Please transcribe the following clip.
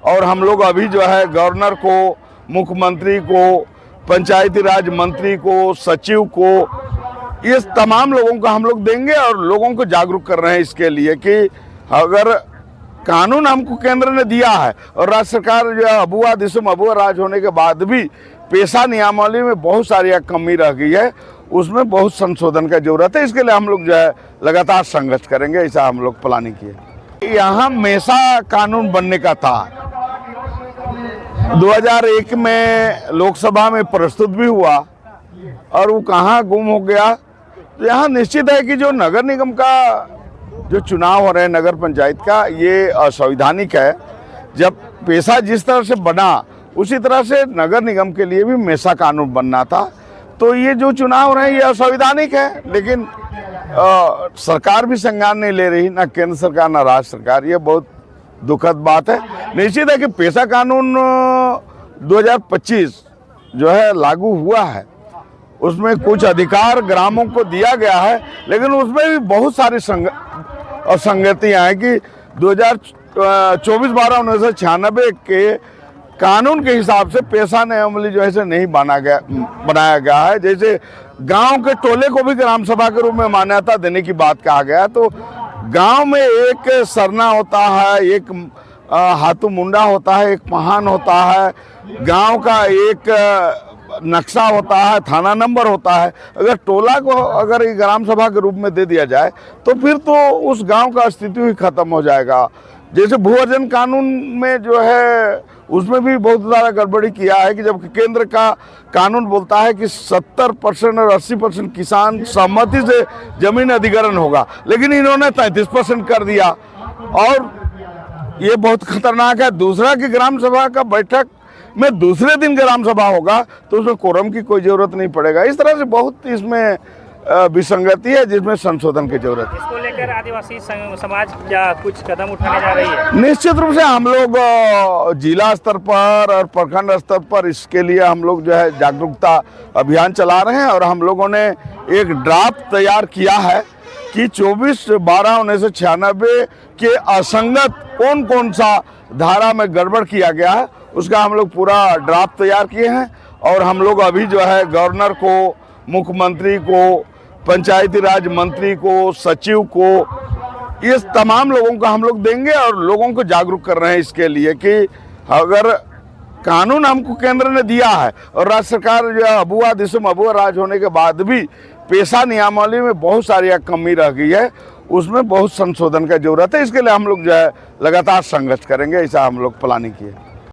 और हम लोग अभी जो है गवर्नर को, मुख्यमंत्री को, पंचायती राज मंत्री को, सचिव को, ये तमाम लोगों को हम लोग देंगे और लोगों को जागरूक कर रहे हैं इसके लिए कि अगर कानून हमको केंद्र ने दिया है और राज्य सरकार जो है अबुआ दिसम अबुआ राज होने के बाद भी पेशा नियमावली में बहुत सारी कमी रह गई है, उसमें बहुत संशोधन का जरूरत है। इसके लिए हम लोग जो है लगातार संघर्ष करेंगे, ऐसा हम लोग प्लानिंग किए। यहाँ मेसा कानून बनने का था, 2001 में लोकसभा में प्रस्तुत भी हुआ और वो कहाँ गुम हो गया। तो यहाँ निश्चित है कि जो नगर निगम का जो चुनाव हो रहे हैं नगर पंचायत का, ये असंवैधानिक है। जब पेशा जिस तरह से बना उसी तरह से नगर निगम के लिए भी मेसा कानून बनना था। तो ये जो चुनाव हो रहे हैं ये असंवैधानिक है, लेकिन सरकार भी संज्ञान नहीं ले रही, ना केंद्र सरकार ना राज्य सरकार। ये बहुत दुखद बात है। निश्चित है कि पेशा कानून 2025 जो है लागू हुआ है, उसमें कुछ अधिकार ग्रामों को दिया गया है, लेकिन उसमें भी बहुत सारी असंगतियाँ हैं कि 2024-12-1996 के कानून के हिसाब से पेशा नियमावली जो है नहीं बनाया गया है। जैसे गांव के टोले को भी ग्राम सभा के रूप में मान्यता देने की बात कहा गया है। तो गांव में एक सरना होता है, एक हाथू मुंडा होता है, एक पहान होता है, गांव का एक नक्शा होता है, थाना नंबर होता है। अगर टोला को अगर ग्राम सभा के रूप में दे दिया जाए तो फिर तो उस गांव का अस्तित्व ही खत्म हो जाएगा। जैसे भू अर्जन कानून में जो है उसमें भी बहुत ज़्यादा गड़बड़ी किया है कि जब केंद्र का कानून बोलता है कि 70% और 80% किसान सहमति से जमीन अधिग्रहण होगा, लेकिन इन्होंने 33% कर दिया और ये बहुत खतरनाक है। दूसरा कि ग्राम सभा का बैठक में दूसरे दिन ग्राम सभा होगा तो उसमें कोरम की कोई जरूरत नहीं पड़ेगा। इस तरह से बहुत इसमें विसंगति है जिसमें संशोधन की जरूरत है। इसको लेकर आदिवासी समाज क्या कुछ कदम उठाने जा रही है? निश्चित रूप से हम लोग जिला स्तर पर और प्रखंड स्तर पर इसके लिए हम लोग जो है जागरूकता अभियान चला रहे हैं और हम लोगों ने एक ड्राफ्ट तैयार किया है कि 24/12/1996 के असंगत कौन कौन सा धारा में गड़बड़ किया गया है, उसका हम लोग पूरा ड्राफ्ट तैयार किए हैं और हम लोग अभी जो है गवर्नर को, मुख्यमंत्री को, पंचायती राज मंत्री को, सचिव को, ये तमाम लोगों को हम लोग देंगे और लोगों को जागरूक कर रहे हैं इसके लिए कि अगर कानून हमको केंद्र ने दिया है और राज्य सरकार जो है अबुआ दिसम अबुआ राज होने के बाद भी पेशा नियमावली में बहुत सारी कमी रह गई है, उसमें बहुत संशोधन का जरूरत है। इसके लिए हम लोग जो है लगातार संघर्ष करेंगे, ऐसा हम लोग प्लानिंग किए।